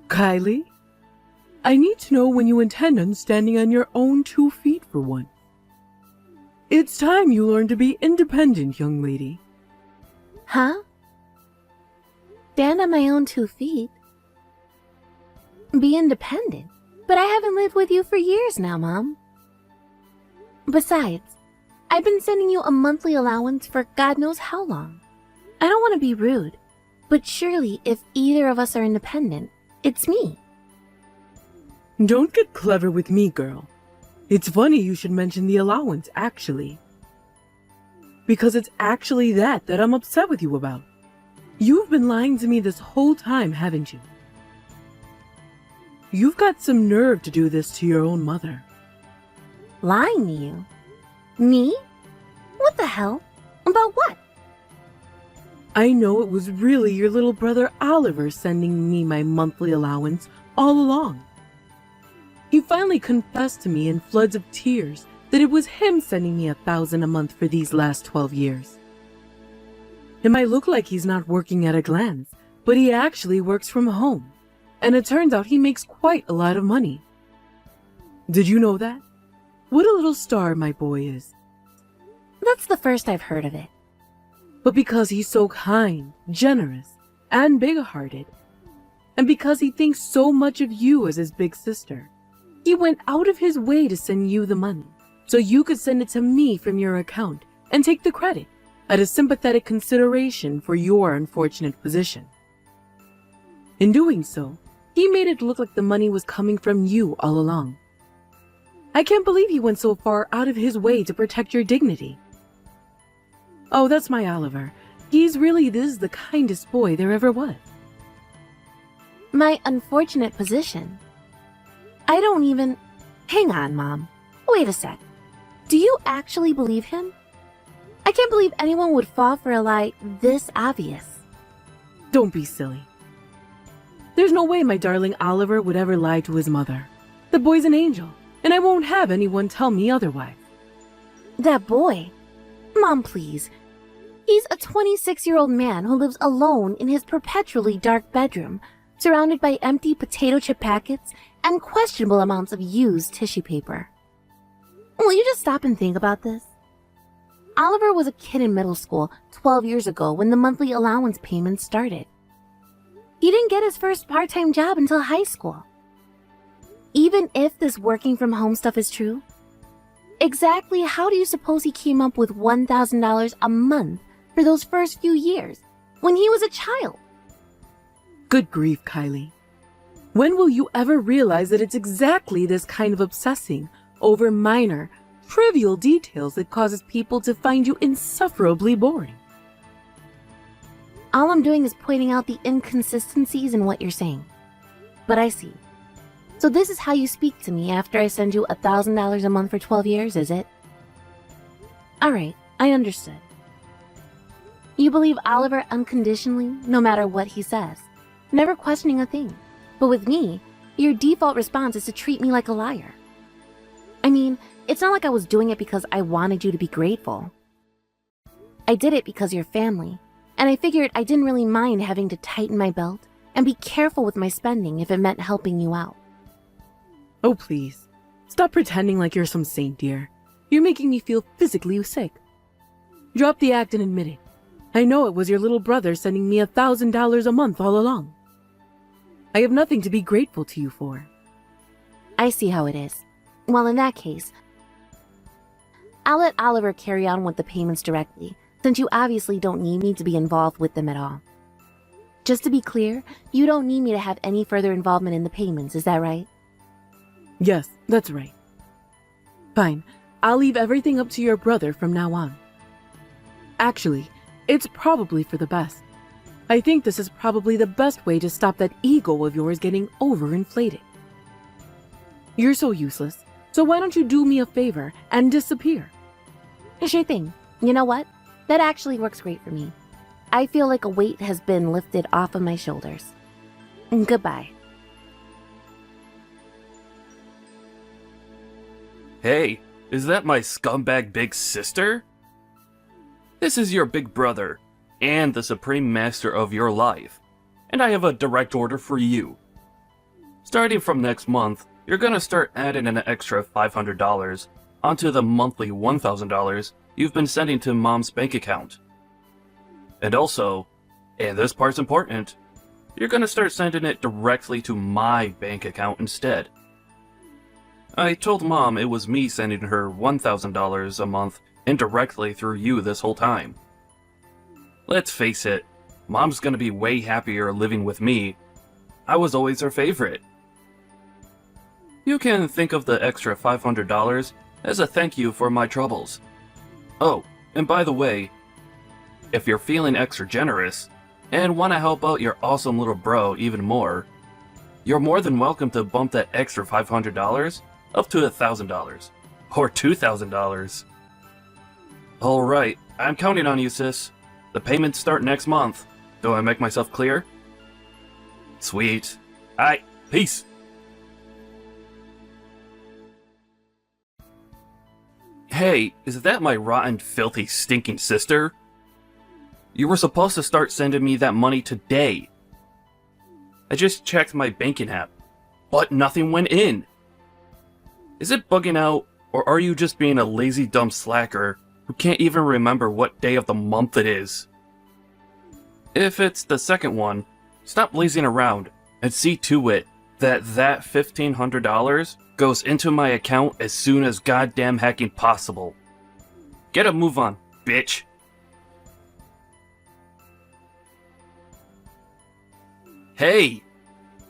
Kylie, I need to know when you intend on standing on your own 2 feet for once. It's time you learn to be independent, young lady. Huh? Stand on my own 2 feet? Be independent? But I haven't lived with you for years now, Mom. Besides, I've been sending you a monthly allowance for God knows how long. I don't want to be rude, but surely if either of us are independent, it's me. Don't get clever with me, girl. It's funny you should mention the allowance, actually. Because it's actually that I'm upset with you about. You've been lying to me this whole time, haven't you? You've got some nerve to do this to your own mother. Lying to you? Me? What the hell? About what? I know it was really your little brother Oliver sending me my monthly allowance all along. He finally confessed to me in floods of tears that it was him sending me $1,000 a month for these last 12 years. It might look like he's not working at a glance, but he actually works from home, and it turns out he makes quite a lot of money. Did you know that? What a little star my boy is. That's the first I've heard of it. But because he's so kind, generous, and big-hearted, and because he thinks so much of you as his big sister, he went out of his way to send you the money, so you could send it to me from your account and take the credit at a sympathetic consideration for your unfortunate position. In doing so, he made it look like the money was coming from you all along. I can't believe he went so far out of his way to protect your dignity. Oh, that's my Oliver. He's really the kindest boy there ever was. My unfortunate position? I don't even... Hang on, Mom. Wait a sec. Do you actually believe him? I can't believe anyone would fall for a lie this obvious. Don't be silly. There's no way my darling Oliver would ever lie to his mother. The boy's an angel, and I won't have anyone tell me otherwise. That boy? Mom, please. He's a 26-year-old man who lives alone in his perpetually dark bedroom, surrounded by empty potato chip packets and questionable amounts of used tissue paper. Will you just stop and think about this? Oliver was a kid in middle school 12 years ago when the monthly allowance payments started. He didn't get his first part-time job until high school. Even if this working from home stuff is true, exactly how do you suppose he came up with $1,000 a month for those first few years when he was a child? Good grief, Kylie. When will you ever realize that it's exactly this kind of obsessing over minor, trivial details that causes people to find you insufferably boring? All I'm doing is pointing out the inconsistencies in what you're saying. But I see. So this is how you speak to me after I send you $1,000 a month for 12 years, is it? Alright, I understood. You believe Oliver unconditionally, no matter what he says, never questioning a thing. But with me, your default response is to treat me like a liar. I mean, it's not like I was doing it because I wanted you to be grateful. I did it because you're family, and I figured I didn't really mind having to tighten my belt and be careful with my spending if it meant helping you out. Oh, please. Stop pretending like you're some saint, dear. You're making me feel physically sick. Drop the act and admit it. I know it was your little brother sending me $1,000 a month all along. I have nothing to be grateful to you for. I see how it is. Well, in that case, I'll let Oliver carry on with the payments directly, since you obviously don't need me to be involved with them at all. Just to be clear, you don't need me to have any further involvement in the payments, is that right? Yes, that's right. Fine, I'll leave everything up to your brother from now on. Actually, it's probably for the best. I think this is probably the best way to stop that ego of yours getting overinflated. You're so useless, so why don't you do me a favor and disappear? Sure thing. You know what? That actually works great for me. I feel like a weight has been lifted off of my shoulders. Goodbye. Hey, is that my scumbag big sister? This is your big brother, and the supreme master of your life, and I have a direct order for you. Starting from next month, you're gonna start adding an extra $500 onto the monthly $1,000 you've been sending to Mom's bank account. And also, and this part's important, you're gonna start sending it directly to my bank account instead. I told Mom it was me sending her $1,000 a month indirectly through you this whole time. Let's face it, Mom's gonna be way happier living with me. I was always her favorite. You can think of the extra $500 as a thank you for my troubles. Oh, and by the way, if you're feeling extra generous and want to help out your awesome little bro even more, you're more than welcome to bump that extra $500 up to $1,000 or $2,000. Alright, I'm counting on you, sis. The payments start next month. Do I make myself clear? Sweet. Alright, peace. Hey, is that my rotten, filthy, stinking sister? You were supposed to start sending me that money today. I just checked my banking app, but nothing went in. Is it bugging out, or are you just being a lazy dumb slacker who can't even remember what day of the month it is? If it's the second one, stop lazing around and see to it that $1,500 goes into my account as soon as goddamn hecking possible. Get a move on, bitch. Hey!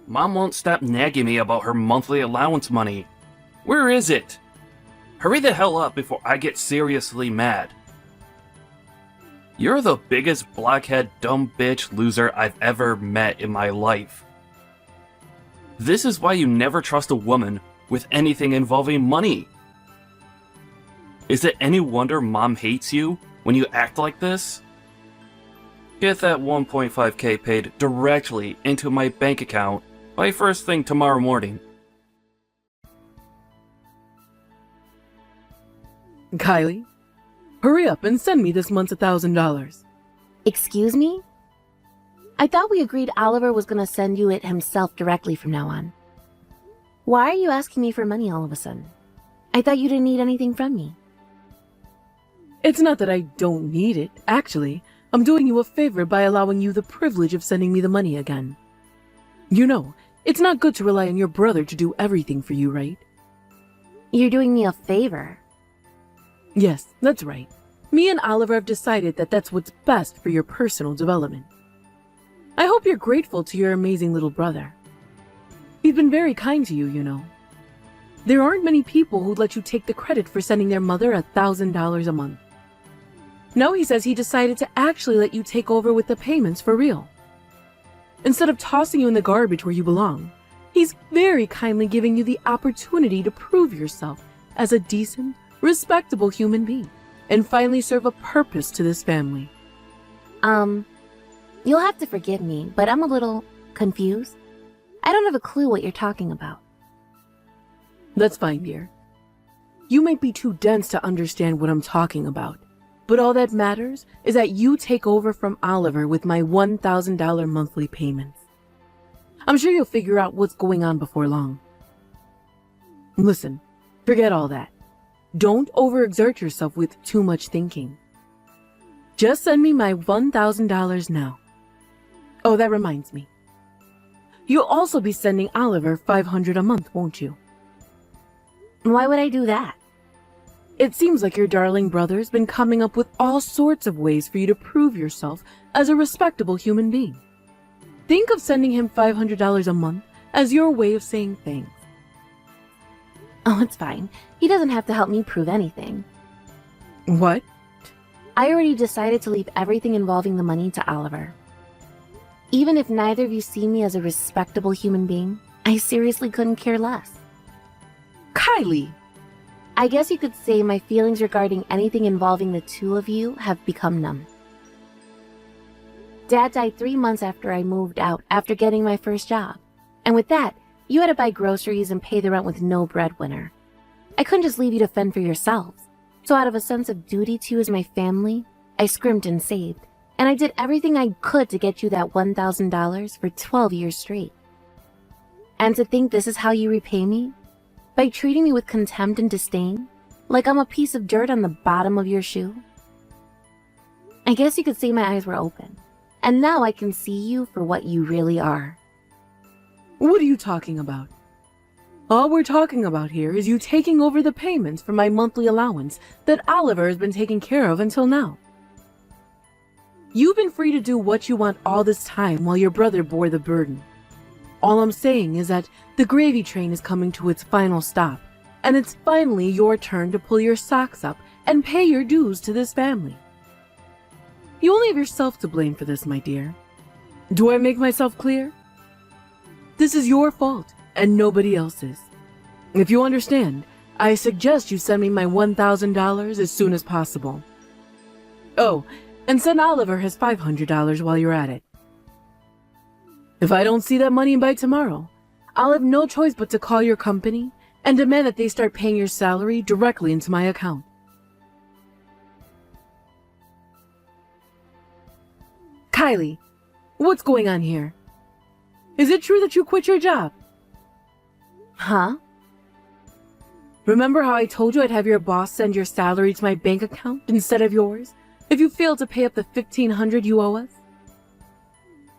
Mom won't stop nagging me about her monthly allowance money. Where is it? Hurry the hell up before I get seriously mad. You're the biggest blockhead dumb bitch loser I've ever met in my life. This is why you never trust a woman with anything involving money. Is it any wonder Mom hates you when you act like this? Get that 1.5k paid directly into my bank account by first thing tomorrow morning. Kylie, hurry up and send me this month's $1,000. Excuse me? I thought we agreed Oliver was gonna send you it himself directly from now on. Why are you asking me for money all of a sudden? I thought you didn't need anything from me. It's not that I don't need it. Actually, I'm doing you a favor by allowing you the privilege of sending me the money again. You know, it's not good to rely on your brother to do everything for you, right? You're doing me a favor. Yes, that's right. Me and Oliver have decided that that's what's best for your personal development. I hope you're grateful to your amazing little brother. He's been very kind to you, you know. There aren't many people who'd let you take the credit for sending their mother $1,000 a month. Now he says he decided to actually let you take over with the payments for real. Instead of tossing you in the garbage where you belong, he's very kindly giving you the opportunity to prove yourself as a decent, respectable human being and finally serve a purpose to this family. You'll have to forgive me, but I'm a little confused. I don't have a clue what you're talking about. That's fine, dear. You might be too dense to understand what I'm talking about, but all that matters is that you take over from Oliver with my $1,000 monthly payments. I'm sure you'll figure out what's going on before long. Listen, forget all that. Don't overexert yourself with too much thinking. Just send me my $1,000 now. Oh, that reminds me. You'll also be sending Oliver $500 a month, won't you? Why would I do that? It seems like your darling brother's been coming up with all sorts of ways for you to prove yourself as a respectable human being. Think of sending him $500 a month as your way of saying thanks. Oh, it's fine. He doesn't have to help me prove anything. What? I already decided to leave everything involving the money to Oliver. Even if neither of you see me as a respectable human being, I seriously couldn't care less. Kylie! I guess you could say my feelings regarding anything involving the two of you have become numb. Dad died 3 months after I moved out after getting my first job. And with that, you had to buy groceries and pay the rent with no breadwinner. I couldn't just leave you to fend for yourselves. So out of a sense of duty to you as my family, I scrimped and saved. And I did everything I could to get you that $1,000 for 12 years straight. And to think this is how you repay me? By treating me with contempt and disdain? Like I'm a piece of dirt on the bottom of your shoe? I guess you could say my eyes were open. And now I can see you for what you really are. What are you talking about? All we're talking about here is you taking over the payments for my monthly allowance that Oliver has been taking care of until now. You've been free to do what you want all this time while your brother bore the burden. All I'm saying is that the gravy train is coming to its final stop, and it's finally your turn to pull your socks up and pay your dues to this family. You only have yourself to blame for this, my dear. Do I make myself clear? This is your fault, and nobody else's. If you understand, I suggest you send me my $1,000 as soon as possible. Oh, and send Oliver his $500 while you're at it. If I don't see that money by tomorrow, I'll have no choice but to call your company and demand that they start paying your salary directly into my account. Kylie, what's going on here? Is it true that you quit your job? Huh? Remember how I told you I'd have your boss send your salary to my bank account instead of yours if you failed to pay up the $1,500 you owe us?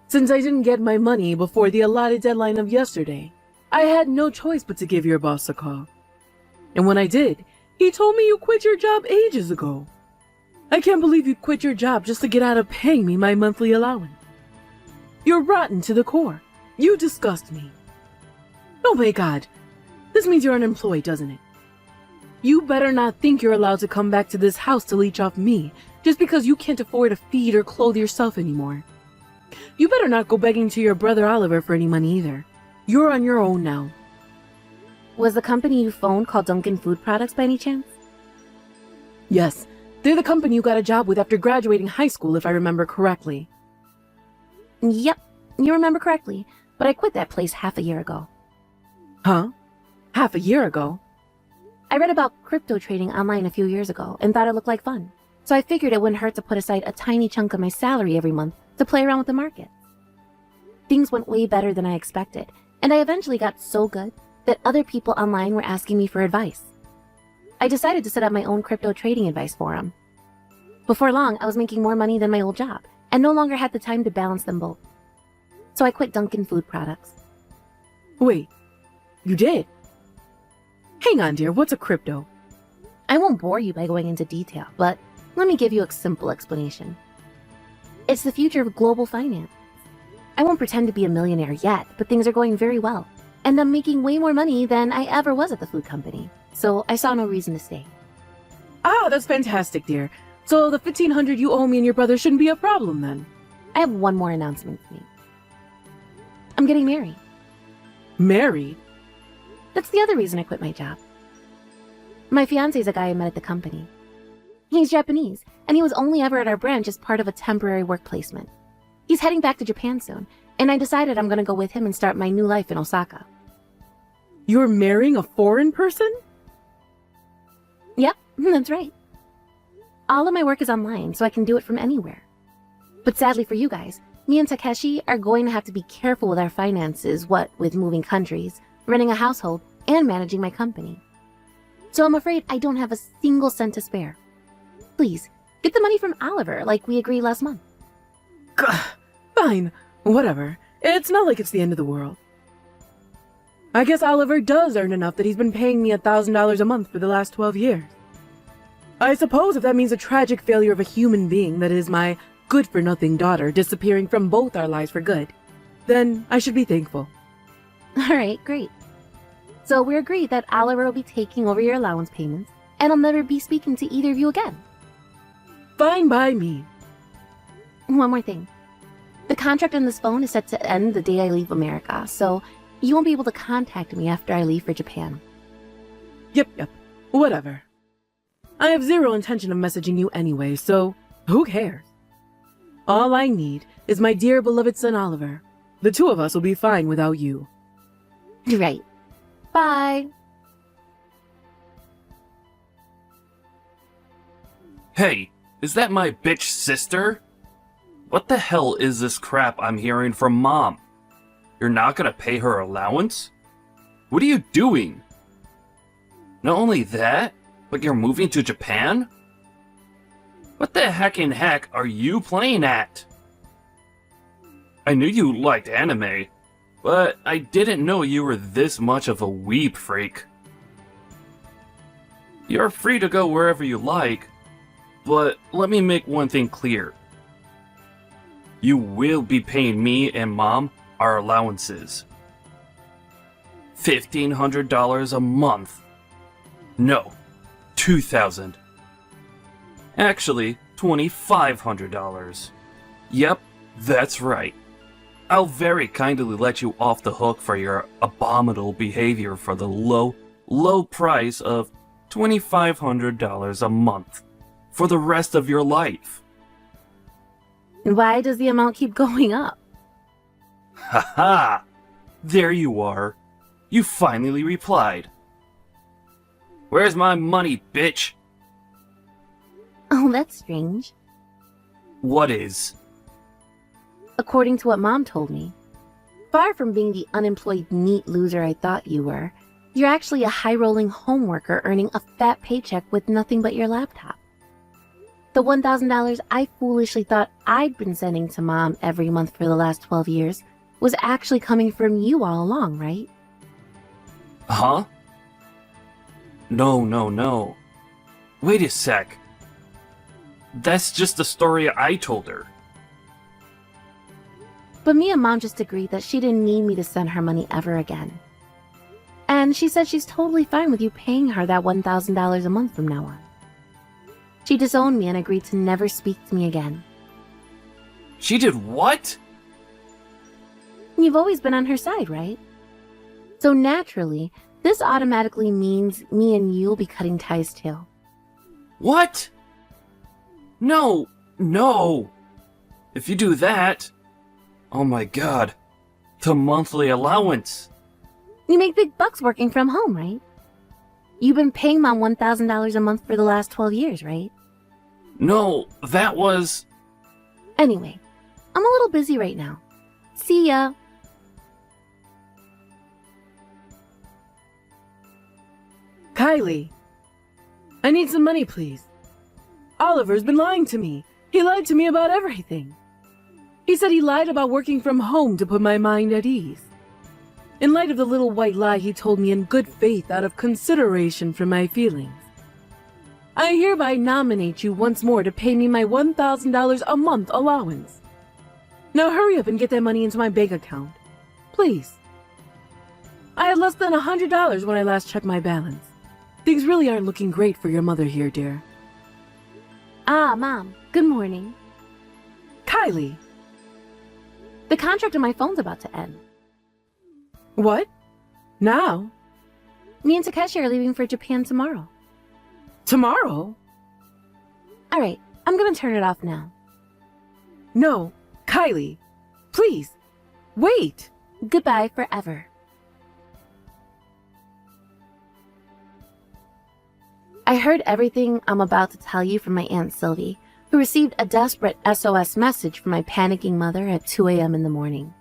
Since I didn't get my money before the allotted deadline of yesterday, I had no choice but to give your boss a call. And when I did, he told me you quit your job ages ago. I can't believe you quit your job just to get out of paying me my monthly allowance. You're rotten to the core. You disgust me. Oh my God, this means you're unemployed, doesn't it? You better not think you're allowed to come back to this house to leech off me just because you can't afford to feed or clothe yourself anymore. You better not go begging to your brother Oliver for any money either. You're on your own now. Was the company you phoned called Dunkin' Food Products by any chance? Yes, they're the company you got a job with after graduating high school, if I remember correctly. Yep, you remember correctly, but I quit that place half a year ago. Huh? Half a year ago? I read about crypto trading online a few years ago and thought it looked like fun. So I figured it wouldn't hurt to put aside a tiny chunk of my salary every month to play around with the market. Things went way better than I expected, and I eventually got so good that other people online were asking me for advice. I decided to set up my own crypto trading advice forum. Before long, I was making more money than my old job and no longer had the time to balance them both. So I quit Dunkin' Food Products. Wait, you did? Hang on, dear, what's a crypto? I won't bore you by going into detail, but let me give you a simple explanation. It's the future of global finance. I won't pretend to be a millionaire yet, but things are going very well. And I'm making way more money than I ever was at the food company. So I saw no reason to stay. Ah, that's fantastic, dear. So the $1,500 you owe me and your brother shouldn't be a problem then. I have one more announcement to make. I'm getting married. Married? That's the other reason I quit my job. My fiancé's a guy I met at the company. He's Japanese, and he was only ever at our branch as part of a temporary work placement. He's heading back to Japan soon, and I decided I'm gonna go with him and start my new life in Osaka. You're marrying a foreign person? Yep, that's right. All of my work is online, so I can do it from anywhere. But sadly for you guys, me and Takeshi are going to have to be careful with our finances, what with moving countries, running a household, and managing my company. So I'm afraid I don't have a single cent to spare. Please, get the money from Oliver like we agreed last month. Fine, whatever. It's not like it's the end of the world. I guess Oliver does earn enough that he's been paying me $1,000 a month for the last 12 years. I suppose if that means a tragic failure of a human being that is my good-for-nothing daughter disappearing from both our lives for good, then I should be thankful. Alright, great. So we're agreed that Oliver will be taking over your allowance payments, and I'll never be speaking to either of you again. Fine by me. One more thing. The contract on this phone is set to end the day I leave America, so you won't be able to contact me after I leave for Japan. Yep, whatever. I have zero intention of messaging you anyway, so who cares? All I need is my dear beloved son Oliver. The two of us will be fine without you. Right. Bye. Hey, is that my bitch sister? What the hell is this crap I'm hearing from Mom? You're not gonna pay her allowance? What are you doing? Not only that, but you're moving to Japan? What the heck are you playing at? I knew you liked anime, but I didn't know you were this much of a weeb freak. You're free to go wherever you like, but let me make one thing clear. You will be paying me and Mom our allowances. $1,500 a month. No, $2,000. Actually, $2,500. Yep, that's right. I'll very kindly let you off the hook for your abominable behavior for the low price of $2,500 a month for the rest of your life. Why does the amount keep going up? Haha! There you are. You finally replied. Where's my money, bitch? Oh, that's strange. What is? According to what Mom told me, far from being the unemployed neat loser I thought you were, you're actually a high-rolling home worker earning a fat paycheck with nothing but your laptop. The $1,000 I foolishly thought I'd been sending to Mom every month for the last 12 years was actually coming from you all along, right? Huh? No. Wait a sec. That's just the story I told her. But me and Mom just agreed that she didn't need me to send her money ever again. And she said she's totally fine with you paying her that $1,000 a month from now on. She disowned me and agreed to never speak to me again. She did what? You've always been on her side, right? So naturally, this automatically means me and you'll be cutting ties too. What? No. If you do that... Oh my god. The monthly allowance. You make big bucks working from home, right? You've been paying Mom $1,000 a month for the last 12 years, right? No, that was... Anyway, I'm a little busy right now. See ya. Kylie, I need some money, please. Oliver's been lying to me. He lied to me about everything. He said he lied about working from home to put my mind at ease. In light of the little white lie he told me in good faith out of consideration for my feelings, I hereby nominate you once more to pay me my $1,000 a month allowance. Now hurry up and get that money into my bank account. Please. I had less than $100 when I last checked my balance. Things really aren't looking great for your mother here, dear. Ah, Mom. Good morning. Kylie! The contract on my phone's about to end. What? Now? Me and Takeshi are leaving for Japan tomorrow. Tomorrow? Alright, I'm gonna turn it off now. No, Kylie. Please. Wait. Goodbye forever. I heard everything I'm about to tell you from my Aunt Sylvie, who received a desperate SOS message from my panicking mother at 2 a.m. in the morning.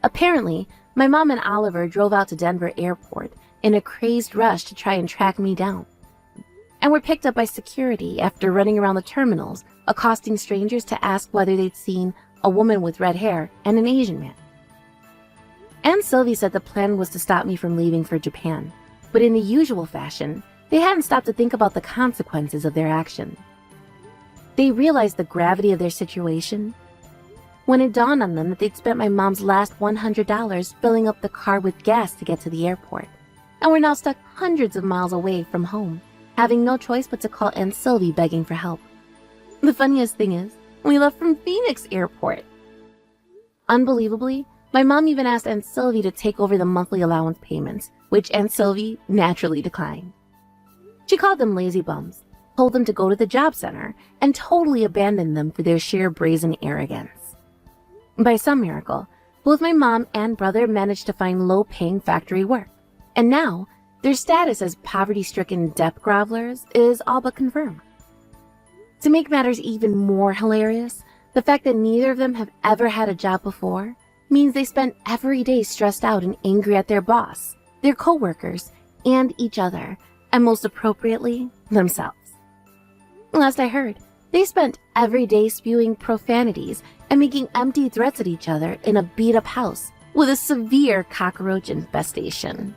Apparently, my mom and Oliver drove out to Denver Airport in a crazed rush to try and track me down, and were picked up by security after running around the terminals, accosting strangers to ask whether they'd seen a woman with red hair and an Asian man. Aunt Sylvie said the plan was to stop me from leaving for Japan, but in the usual fashion, they hadn't stopped to think about the consequences of their action. They realized the gravity of their situation when it dawned on them that they'd spent my mom's last $100 filling up the car with gas to get to the airport, and were now stuck hundreds of miles away from home, having no choice but to call Aunt Sylvie begging for help. The funniest thing is, we left from Phoenix Airport. Unbelievably, my mom even asked Aunt Sylvie to take over the monthly allowance payments, which Aunt Sylvie naturally declined. She called them lazy bums, told them to go to the job center, and totally abandoned them for their sheer brazen arrogance. By some miracle, both my mom and brother managed to find low-paying factory work, and now their status as poverty-stricken debt grovelers is all but confirmed. To make matters even more hilarious, the fact that neither of them have ever had a job before means they spent every day stressed out and angry at their boss, their coworkers, and each other, and most appropriately, themselves. Last I heard, they spent every day spewing profanities and making empty threats at each other in a beat-up house with a severe cockroach infestation.